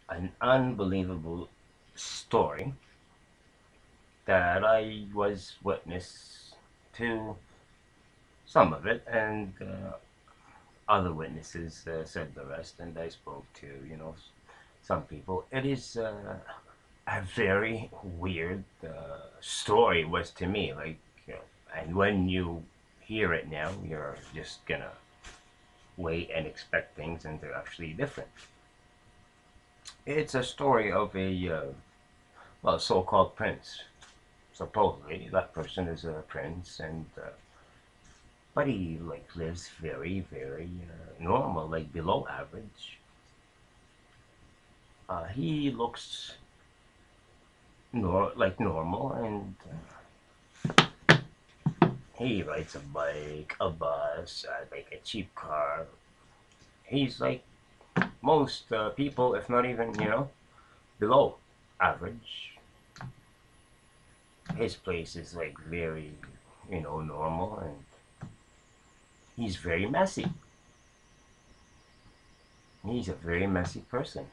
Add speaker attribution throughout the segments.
Speaker 1: an unbelievable story that I was witness to some of it, and other witnesses said the rest, and I spoke to, some people. It is a very weird story was to me, like, and when you hear it now, you're just gonna wait and expect things, and they're actually different. It's a story of a well, so-called prince. Supposedly, that person is a prince, and but he like lives very, very normal, like below average. He looks like normal, and he rides a bike, a bus, like a cheap car. He's like most people, if not even below average. His place is like very, normal, and he's very messy. He's a very messy person.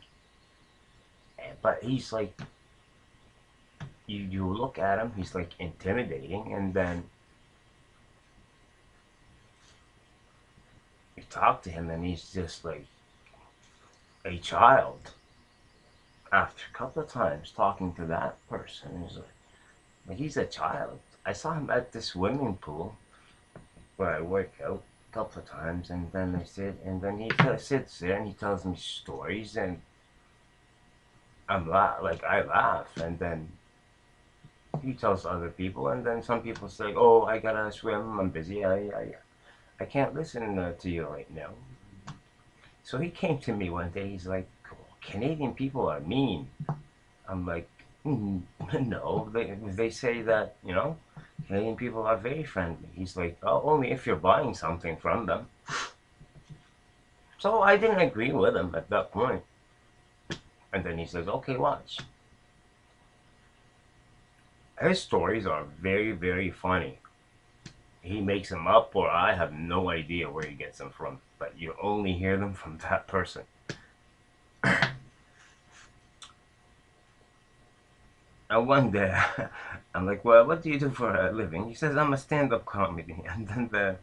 Speaker 1: But he's like, you look at him, he's like intimidating, and then you talk to him, and he's just like a child. After a couple of times talking to that person, he's a child. I saw him at this swimming pool where I work out a couple of times, and then he sits there and he tells me stories, and I laugh, and then he tells other people, and then some people say, "Oh, I gotta swim. I'm busy. I can't listen to you right now." So he came to me one day. He's like, "Canadian people are mean." I'm like, no. They say that Canadian people are very friendly. He's like, "Oh, only if you're buying something from them." So I didn't agree with him at that point. And then he says, "Okay, watch." His stories are very, very funny. He makes them up, or I have no idea where he gets them from. But you only hear them from that person. And one day, I'm like, "Well, what do you do for a living?" He says, "I'm a stand-up comedy." And then the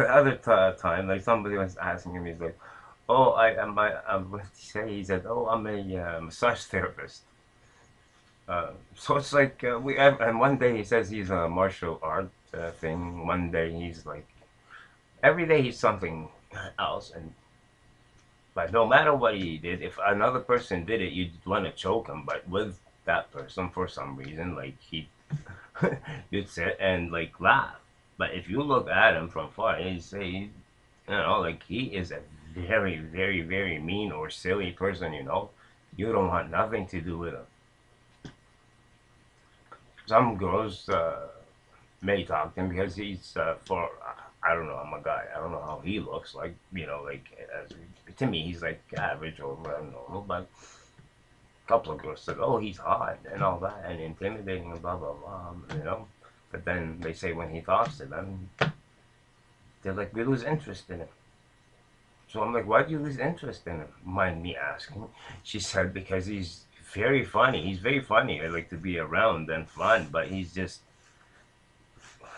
Speaker 1: other time, like somebody was asking him, he's like, "Oh, what did he say?" He said, "Oh, I'm a massage therapist." So it's like and one day he says he's a martial art thing. One day he's like, every day he's something else, and but no matter what he did, if another person did it, you'd want to choke him. But with that person, for some reason, like you'd sit and like laugh. But if you look at him from far, you say, like he is a very, very, very mean or silly person. You don't want nothing to do with him. Some girls may talk to him because he's for I don't know. I'm a guy. I don't know how he looks like. Like to me, he's like average or normal. But a couple of girls said, "Oh, he's hot and all that and intimidating and blah blah blah." But then they say when he talks to them, they're like, "We lose interest in him." So I'm like, "Why do you lose interest in him?" Mind me asking. She said, "Because he's very funny. He's very funny. I like to be around and fun, but he's just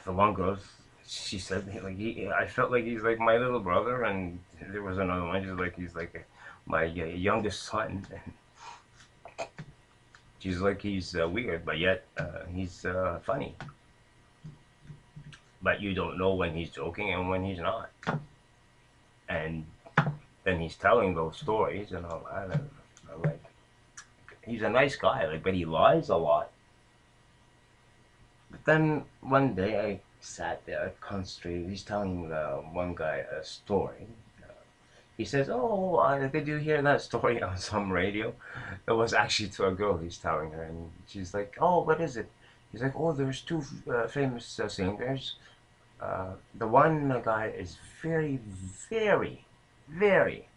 Speaker 1: the one girl." She said, like I felt like he's like my little brother, and there was another one. She's like he's like my youngest son, and she's like he's weird, but yet he's funny. But you don't know when he's joking and when he's not. And then he's telling those stories and all that, and I'm like, he's a nice guy, like, but he lies a lot. But then one day I sat there, concentrated. He's telling one guy a story. He says, "Oh, did you hear that story on some radio?" It was actually to a girl he's telling her, and she's like, "Oh, what is it?" He's like, "Oh, there's two famous singers. The one guy is very, very, very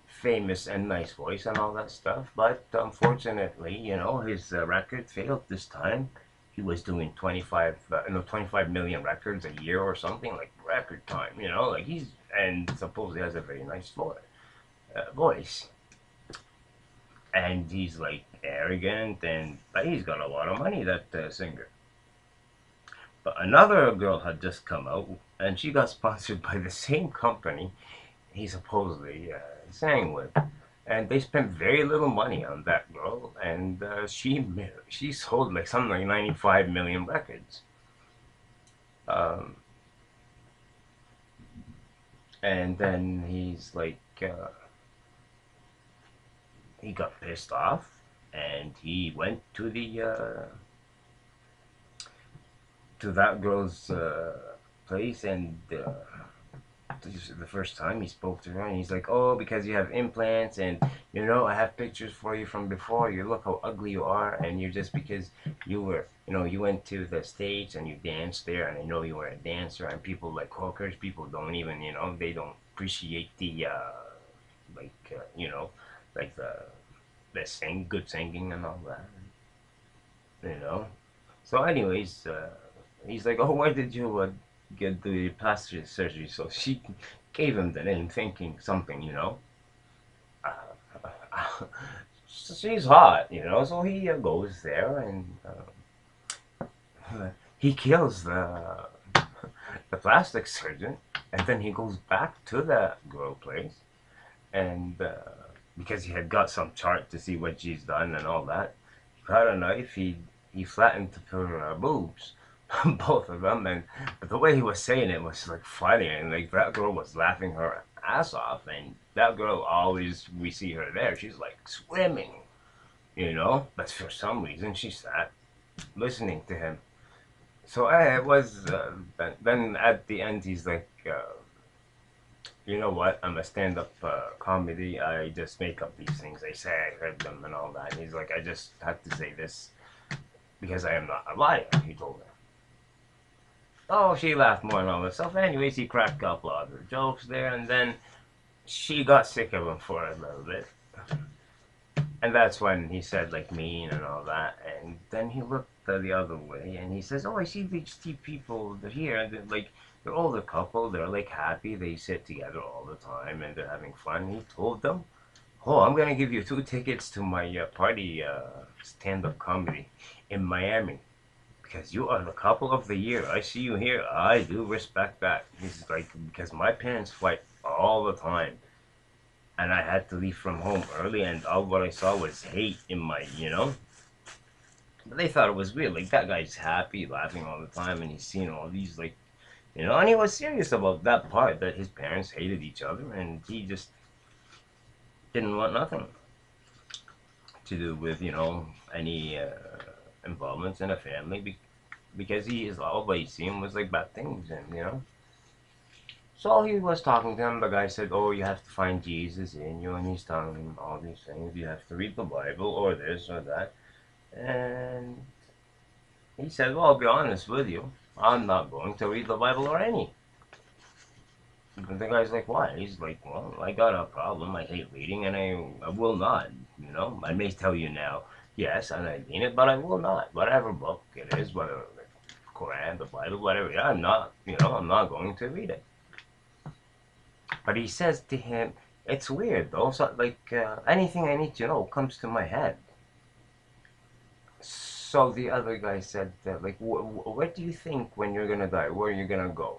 Speaker 1: famous and nice voice and all that stuff, but unfortunately, his record failed this time. He was doing 25 million records a year or something, like record time. Like he's and supposedly has a very nice voice. and he's like arrogant, and but he's got a lot of money, that singer. But another girl had just come out, and she got sponsored by the same company he supposedly sang with, and they spent very little money on that girl, and she sold like something like 95 million records. Um, and then he got pissed off, and he went to that girl's place, and the first time he spoke to her, and he's like, "Oh, because you have implants, and I have pictures for you from before. You look how ugly you are, and you're just because you went to the stage and you danced there, and I know you were a dancer, and people like hookers, people don't even, they don't appreciate the like good singing and all that, you know." So, anyways, he's like, "Oh, why did you get the plastic surgery?" So she gave him the name, thinking something, So she's hot, So he goes there, and he kills the plastic surgeon, and then he goes back to the girl place, and because he had got some chart to see what she's done and all that, got a knife. He flattened her boobs, both of them, and but the way he was saying it was like funny, and like that girl was laughing her ass off, and that girl always we see her there, she's like swimming, but for some reason she sat listening to him. So it was then at the end he's like. You know what? I'm a stand-up comedy. I just make up these things. I say I heard them and all that. And he's like, I just had to say this because I am not a liar. He told her. Oh, she laughed more and all this stuff. Anyways, he cracked up a lot of her jokes there, and then she got sick of him for a little bit. And that's when he said like mean and all that. And then he looked the other way and he says, "Oh, I see these two people here, and they're older couple. They're like happy. They sit together all the time and they're having fun." He told them, "Oh, I'm gonna give you 2 tickets to my party stand-up comedy in Miami because you are the couple of the year. I see you here. I do respect that." He's like, "Because my parents fight all the time, and I had to leave from home early, and all what I saw was hate in my. But they thought it was weird. Like, that guy's happy, laughing all the time, and he's seeing all these, and he was serious about that part that his parents hated each other, and he just didn't want nothing to do with, any involvements in a family because he is all he seen was like bad things, and. So he was talking to him. The guy said, "Oh, you have to find Jesus in you," and he's telling him all these things. You have to read the Bible, or this or that. And he said, "Well, I'll be honest with you. I'm not going to read the Bible or any." And the guy's like, "Why?" He's like, "Well, I got a problem. I hate reading, and I will not. I may tell you now, yes, and I mean it, but I will not. Whatever book it is, whether the Quran, the Bible, whatever, yeah, I'm not going to read it." But he says to him, "It's weird though. So, like anything I need to know comes to my head." So the other guy said, like, what do you think when you're gonna die? Where are you gonna go?"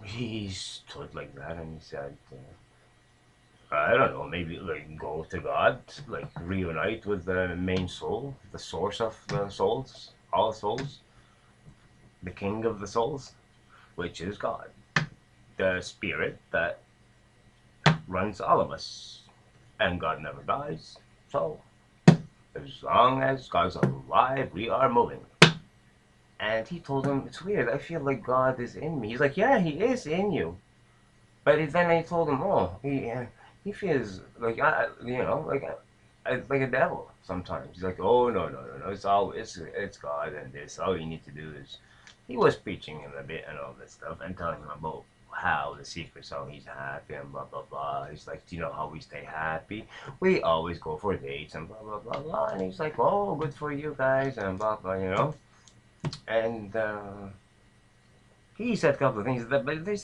Speaker 1: He stood like that and he said, "I don't know. Maybe like go to God, like reunite with the main soul, the source of the souls, all souls, the king of the souls, which is God, the spirit that runs all of us, and God never dies. So as long as God's alive, we are moving." And he told him, "It's weird. I feel like God is in me." He's like, "Yeah, he is in you." But then I told him, "Oh, he feels like like a devil sometimes." He's like, "Oh, no, no, no, no. It's God, and this. All you need to do is." He was preaching him a bit and all this stuff, and telling him about how the secret's how he's happy and blah blah blah. He's like, "Do you know how we stay happy? We always go for dates and blah blah blah blah." And he's like, "Oh, good for you guys and blah blah." And he said a couple of things, but they